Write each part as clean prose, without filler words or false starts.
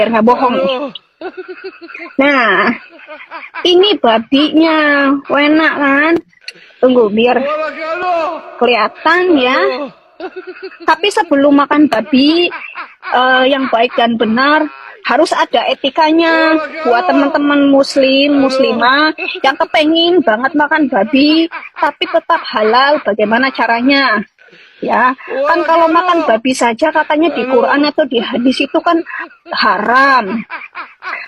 biar nggak bohong nih. Nah, ini babinya, enak kan? Tunggu biar kelihatan ya. Tapi sebelum makan babi yang baik dan benar, harus ada etikanya buat teman-teman muslim, muslimah yang kepengen banget makan babi, tapi tetap halal. Bagaimana caranya? Ya, kan kalau makan babi saja katanya di Quran atau di hadis itu kan haram.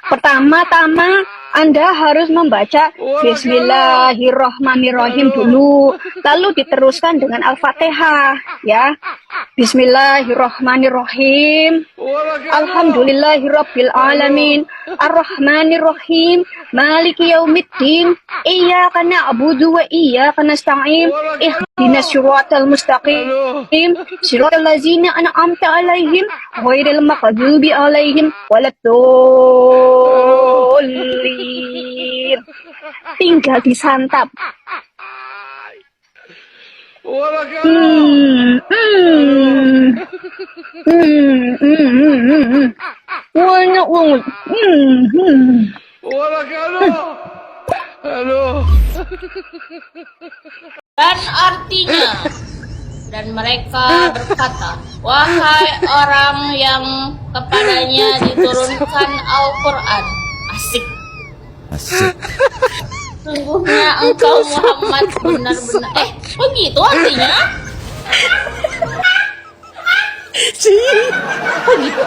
Pertama-tama Anda harus membaca Bismillahirrohmanirrohim dulu, lalu diteruskan dengan Al-Fatihah, ya. Bismillahirrohmanirrohim. Alhamdulillahirrabbilalamin. Ar-Rahmanirrohim. Maliki yaumiddin. Iyyaka na'budu wa iyyaka nasta'in. Ihdinas siratal mustaqim. Siratal ladzina an'amta 'alaihim ghairil maghdubi 'alaihim waladdallin. Tinggal disantap. Enak banget. Dan artinya, dan mereka berkata, wahai orang yang kepadanya diturunkan Al-Quran. Asik. Sungguhnya engkau Muhammad benar-benar begitu artinya? Begitu.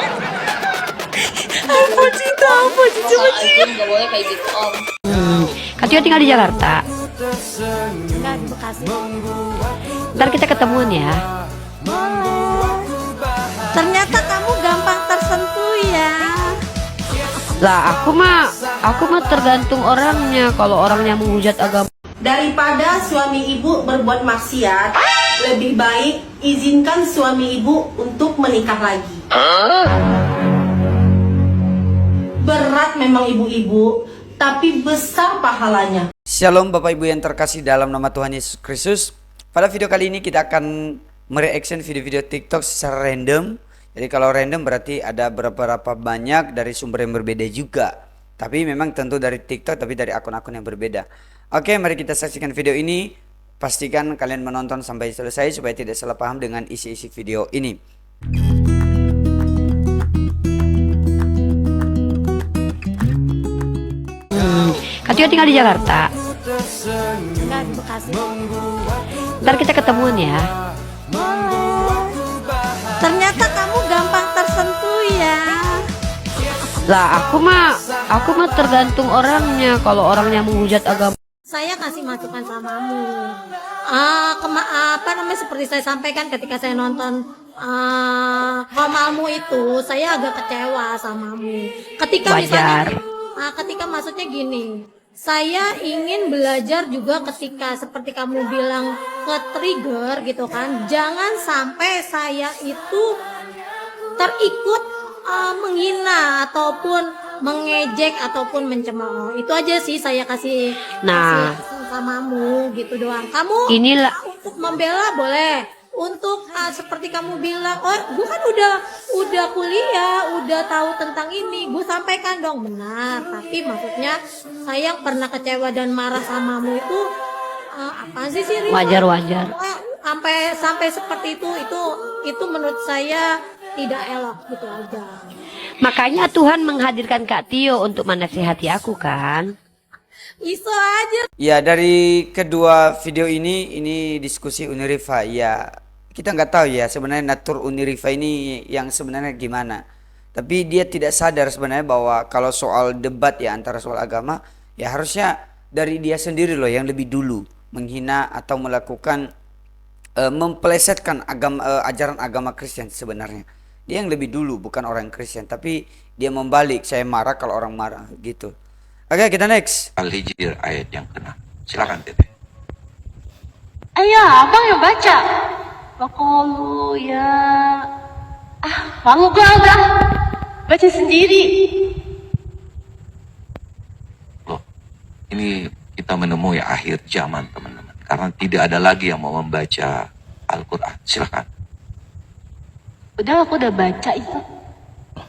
Apa cinta, apa cinta? Nggak boleh kayak gitu om. Katio tinggal di Jakarta. Enggak, di Bekasi. Ntar kita ketemuan ya. Ternyata kamu gampang tersentuh ya. Lah aku mah tergantung orangnya. Kalau orangnya menghujat agama. Daripada suami ibu berbuat maksiat, lebih baik izinkan suami ibu untuk menikah lagi. Berat memang ibu-ibu, tapi besar pahalanya. Shalom Bapak Ibu yang terkasih dalam nama Tuhan Yesus Kristus. Pada video kali ini kita akan mereaction video-video TikTok secara random. Jadi kalau random berarti ada beberapa banyak dari sumber yang berbeda juga. Tapi memang tentu dari TikTok, tapi dari akun-akun yang berbeda. Oke, mari kita saksikan video ini. Pastikan kalian menonton sampai selesai supaya tidak salah paham dengan isi-isi video ini. Katio tinggal di Jakarta. Enggak, di Bekasi. Ntar kita ketemuan ya. Ternyata kamu gampang tersentuh ya. Lah aku mah tergantung orangnya. Kalau orangnya menghujat agama. Saya kasih masukan samamu. Seperti saya sampaikan ketika saya nonton komalmu itu, saya agak kecewa samamu. Ketika Wajar. ketika maksudnya gini, saya ingin belajar juga ketika seperti kamu bilang ke trigger gitu kan. Jangan sampai saya itu terikut menghina ataupun mengejek ataupun mencemooh. Itu aja sih saya kasih samamu gitu doang. Kamu Inilah untuk membela boleh. Untuk seperti kamu bilang, oh gue kan udah kuliah, udah tahu tentang ini, gue sampaikan dong benar. Tapi maksudnya saya yang pernah kecewa dan marah samamu itu apa sih Rima? wajar. Sampai seperti itu menurut saya tidak elok gitu aja. Makanya Tuhan menghadirkan Kak Tio untuk menasihati aku kan. Iso aja. Ya, dari kedua video ini diskusi Unirifa. Ya, kita nggak tahu ya sebenarnya natur Unirifa ini yang sebenarnya gimana. Tapi dia tidak sadar sebenarnya bahwa kalau soal debat ya antara soal agama, ya harusnya dari dia sendiri loh yang lebih dulu menghina atau melakukan mempelesetkan ajaran agama Kristen sebenarnya. Dia yang lebih dulu, bukan orang Kristen, tapi dia membalik, saya marah kalau orang marah gitu. Oke, kita next. Al-Hijr ayat yang ke-6. Silakan Tete. Ayo, abang yang baca. Pokoknya ya. Malu gua udah baca sendiri. Loh, ini kita menemui akhir zaman teman-teman. Karena tidak ada lagi yang mau membaca Al-Quran. Silakan. Udah, aku udah baca itu.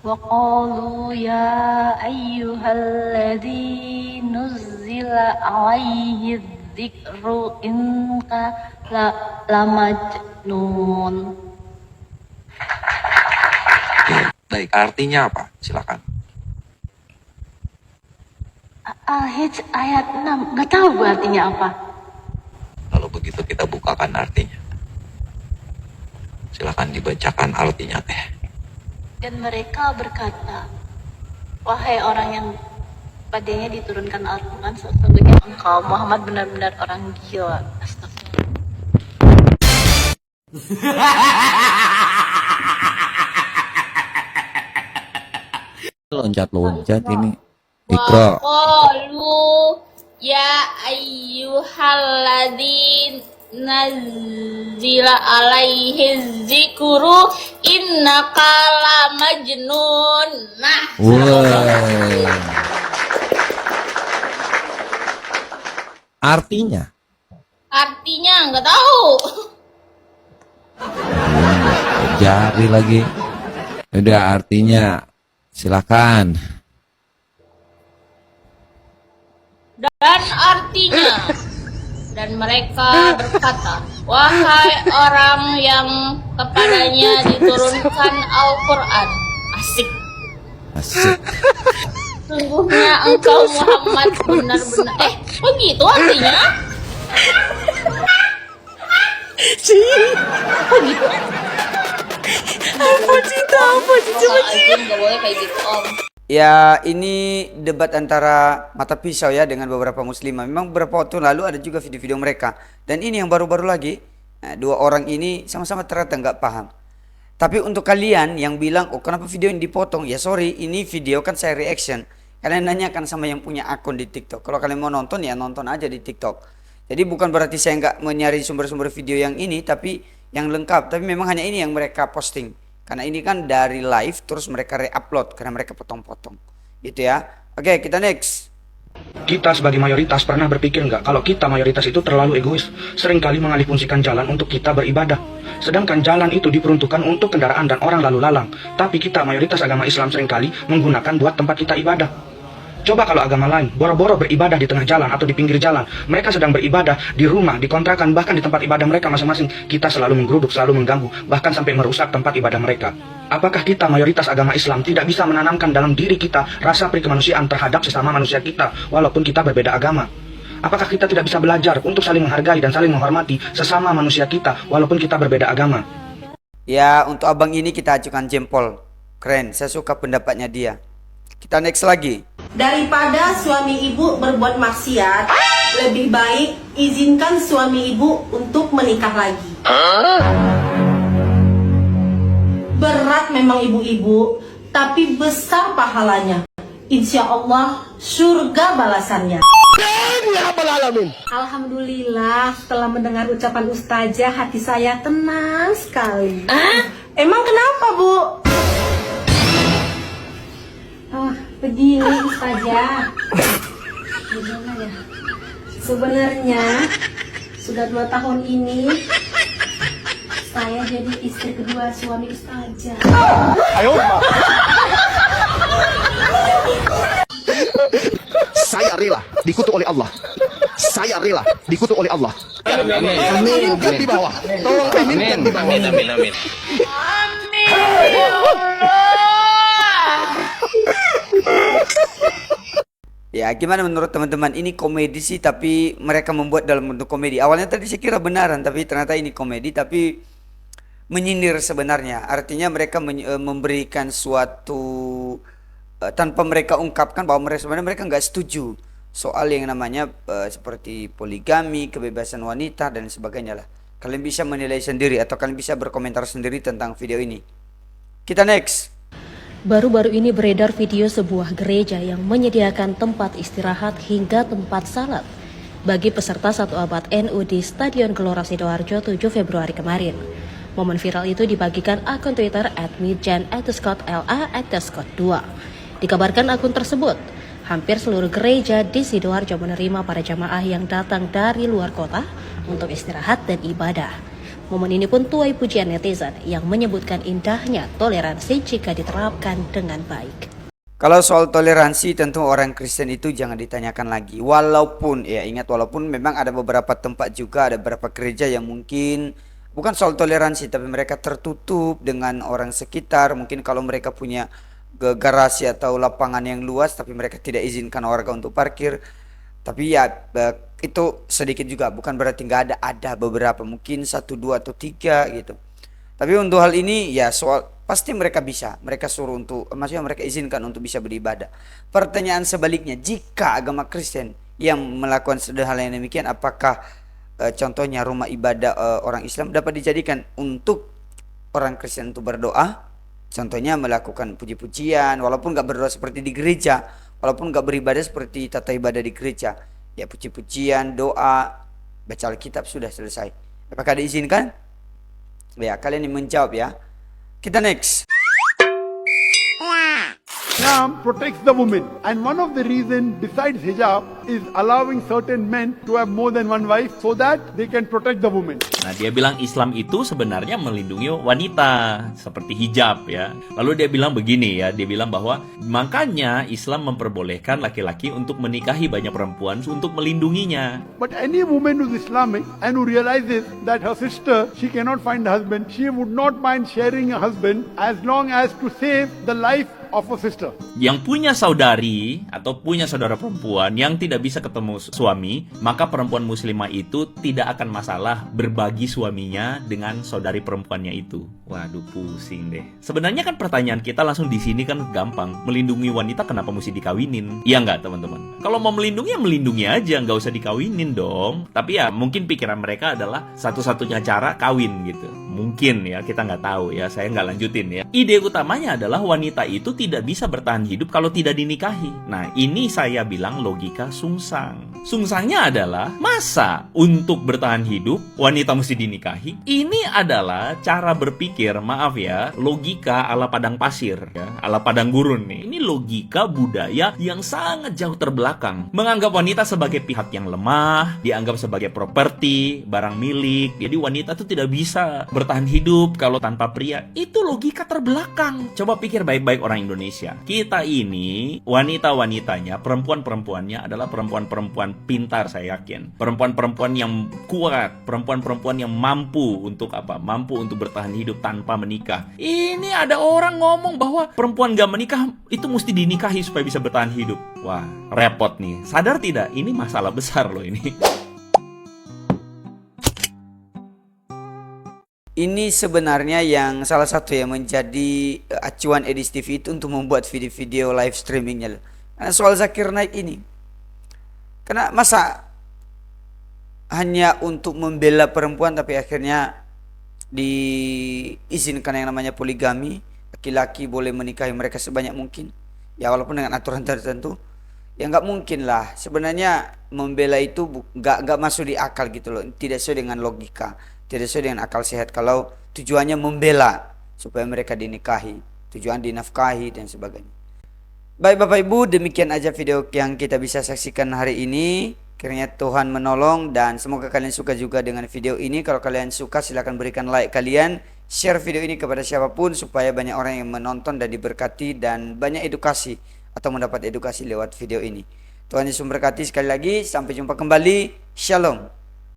وقالوا يا أيها الذي نزل عليه الذكر إنك لمجنون. Baik, artinya apa? Silakan. Al-Hijj ayat 6, nggak tahu gue artinya apa. Kalau begitu kita bukakan artinya. Silakan dibacakan artinya teh. Dan mereka berkata, wahai orang yang padanya diturunkan Al-Quran, sesungguhnya engkau Muhammad benar-benar orang gila. Astagfirullah. Loncat-loncat ini. Ikra. Qalu ya ayyuhalladzin nazila alaihi dzikru innaka lamajnun. Nah, Wah. Artinya? artinya nggak tahu. Jari lagi. Udah artinya. Silakan. Dan artinya, dan mereka berkata, wahai orang yang kepadanya diturunkan Al-Quran. Asik. Asik. Sungguhnya engkau Muhammad benar-benar. Begitu artinya? Begitu. Nggak boleh kayak gitu, Om. Ya, ini debat antara mata pisau ya dengan beberapa muslimah. Memang beberapa waktu lalu ada juga video-video mereka. Dan ini yang baru-baru lagi, dua orang ini sama-sama ternyata nggak paham. Tapi untuk kalian yang bilang, oh kenapa video ini dipotong? Ya sorry, ini video kan saya reaction. Kalian nanyakan sama yang punya akun di TikTok. Kalau kalian mau nonton ya nonton aja di TikTok. Jadi bukan berarti saya nggak mencari sumber-sumber video yang ini, tapi yang lengkap. Tapi memang hanya ini yang mereka posting. Karena ini kan dari live terus mereka re-upload karena mereka potong-potong. Gitu ya. Oke, kita next. Kita sebagai mayoritas pernah berpikir nggak kalau kita mayoritas itu terlalu egois, seringkali mengalihfungsikan jalan untuk kita beribadah. Sedangkan jalan itu diperuntukkan untuk kendaraan dan orang lalu lalang. Tapi kita mayoritas agama Islam seringkali menggunakan buat tempat kita ibadah. Coba kalau agama lain, boro-boro beribadah di tengah jalan atau di pinggir jalan. Mereka sedang beribadah di rumah, di kontrakan, bahkan di tempat ibadah mereka masing-masing. Kita selalu menggeruduk, selalu mengganggu, bahkan sampai merusak tempat ibadah mereka. Apakah kita mayoritas agama Islam tidak bisa menanamkan dalam diri kita rasa perikemanusiaan terhadap sesama manusia kita, walaupun kita berbeda agama? Apakah kita tidak bisa belajar untuk saling menghargai dan saling menghormati sesama manusia kita, walaupun kita berbeda agama? Ya, untuk abang ini kita ajukan jempol. Keren, saya suka pendapatnya dia. Kita next lagi. Daripada suami ibu berbuat maksiat, lebih baik izinkan suami ibu untuk menikah lagi. Berat memang ibu-ibu, tapi besar pahalanya. Insya Allah surga balasannya. Alhamdulillah, setelah mendengar ucapan ustazah, hati saya tenang sekali. Emang kenapa, Bu? Oh, begini ustazah. Gimana ya? Sebenarnya sudah 2 tahun ini saya jadi istri kedua suami ustazah. Saya rela dikutuk oleh Allah. Saya rela dikutuk oleh Allah. Aminkan di bawah. Tolong aminkan di bawah. Amin. Ya, gimana menurut teman-teman? Ini komedi sih, tapi mereka membuat dalam bentuk komedi. Awalnya tadi saya kira benaran, tapi ternyata ini komedi, tapi menyindir sebenarnya. Artinya mereka memberikan suatu tanpa mereka ungkapkan bahwa mereka sebenarnya mereka nggak setuju soal yang namanya seperti poligami, kebebasan wanita dan sebagainya lah. Kalian bisa menilai sendiri atau kalian bisa berkomentar sendiri tentang video ini. Kita next. Baru-baru ini beredar video sebuah gereja yang menyediakan tempat istirahat hingga tempat salat bagi peserta 1 abad NU di Stadion Gelora Sidoarjo 7 Februari kemarin. Momen viral itu dibagikan akun Twitter @midjan_LA_2. Dikabarkan akun tersebut, hampir seluruh gereja di Sidoarjo menerima para jamaah yang datang dari luar kota untuk istirahat dan ibadah. Momen ini pun tuai pujian netizen yang menyebutkan indahnya toleransi jika diterapkan dengan baik. Kalau soal toleransi tentu orang Kristen itu jangan ditanyakan lagi. Walaupun ya ingat, walaupun memang ada beberapa tempat juga, ada beberapa gereja yang mungkin bukan soal toleransi tapi mereka tertutup dengan orang sekitar. Mungkin kalau mereka punya garasi atau lapangan yang luas tapi mereka tidak izinkan warga untuk parkir. Tapi ya itu sedikit juga, bukan berarti nggak ada beberapa, mungkin 1, 2 atau 3 gitu. Tapi untuk hal ini ya soal pasti mereka bisa, mereka suruh untuk, maksudnya mereka izinkan untuk bisa beribadah. Pertanyaan sebaliknya, jika agama Kristen yang melakukan hal yang demikian, apakah contohnya rumah ibadah orang Islam dapat dijadikan untuk orang Kristen untuk berdoa? Contohnya melakukan puji-pujian, walaupun nggak berdoa seperti di gereja, walaupun nggak beribadah seperti tata ibadah di gereja, ya puji-pujian, doa, baca Alkitab, sudah selesai. Apakah diizinkan? Ya, kalian yang menjawab ya. Kita next. Islam protects the woman, and one of the reasons besides hijab is allowing certain men to have more than one wife so that they can protect the woman. Nah, dia bilang Islam itu sebenarnya melindungi wanita seperti hijab ya. Lalu dia bilang begini ya, dia bilang bahwa makanya Islam memperbolehkan laki-laki untuk menikahi banyak perempuan untuk melindunginya. But any woman who's Islamic and who realizes that her sister, she cannot find a husband, she would not mind sharing a husband as long as to save the life of a sister. Yang punya saudari atau punya saudara perempuan yang tidak bisa ketemu suami, maka perempuan muslimah itu tidak akan masalah berbagi suaminya dengan saudari perempuannya itu. Waduh, pusing deh. Sebenarnya kan pertanyaan kita langsung di sini kan gampang. Melindungi wanita kenapa mesti dikawinin? Iya nggak teman-teman? Kalau mau melindungi ya melindungi aja, nggak usah dikawinin dong. Tapi ya mungkin pikiran mereka adalah satu-satunya cara kawin gitu. Mungkin ya, kita nggak tahu ya, saya nggak lanjutin ya. Ide utamanya adalah wanita itu tidak bisa bertahan hidup kalau tidak dinikahi. Nah, ini saya bilang logika sungsang. Sungsangnya adalah, masa untuk bertahan hidup wanita mesti dinikahi? Ini adalah cara berpikir, maaf ya, logika ala padang pasir ya, ala padang gurun nih. Ini logika budaya yang sangat jauh terbelakang. Menganggap wanita sebagai pihak yang lemah, dianggap sebagai properti, barang milik. Jadi wanita itu tidak bisa bertahan hidup kalau tanpa pria. Itu logika terbelakang. Coba pikir baik-baik orang Indonesia. Kita ini wanita-wanitanya, perempuan-perempuannya adalah perempuan-perempuan pintar, saya yakin. Perempuan-perempuan yang kuat, perempuan-perempuan yang mampu untuk apa? Mampu untuk bertahan hidup tanpa menikah. Ini ada orang ngomong bahwa perempuan gak menikah itu mesti dinikahi supaya bisa bertahan hidup. Wah, repot nih. Sadar tidak? Ini masalah besar loh ini. Ini sebenarnya yang salah satu yang menjadi acuan Edis TV itu untuk membuat video-video live streamingnya. Karena soal Zakir Naik ini, karena masa hanya untuk membela perempuan tapi akhirnya diizinkan yang namanya poligami, laki-laki boleh menikahi mereka sebanyak mungkin, ya walaupun dengan aturan tertentu. Ya nggak mungkin lah, sebenarnya membela itu nggak masuk di akal gitu loh, tidak sesuai dengan logika, tidak sesuai dengan akal sehat. Kalau tujuannya membela supaya mereka dinikahi, tujuan dinafkahi dan sebagainya. Baik Bapak Ibu, demikian aja video yang kita bisa saksikan hari ini. Kiranya Tuhan menolong dan semoga kalian suka juga dengan video ini. Kalau kalian suka silahkan berikan like kalian, share video ini kepada siapapun supaya banyak orang yang menonton dan diberkati dan banyak edukasi atau mendapat edukasi lewat video ini. Tuhan Yesus memberkati sekali lagi, sampai jumpa kembali. Shalom.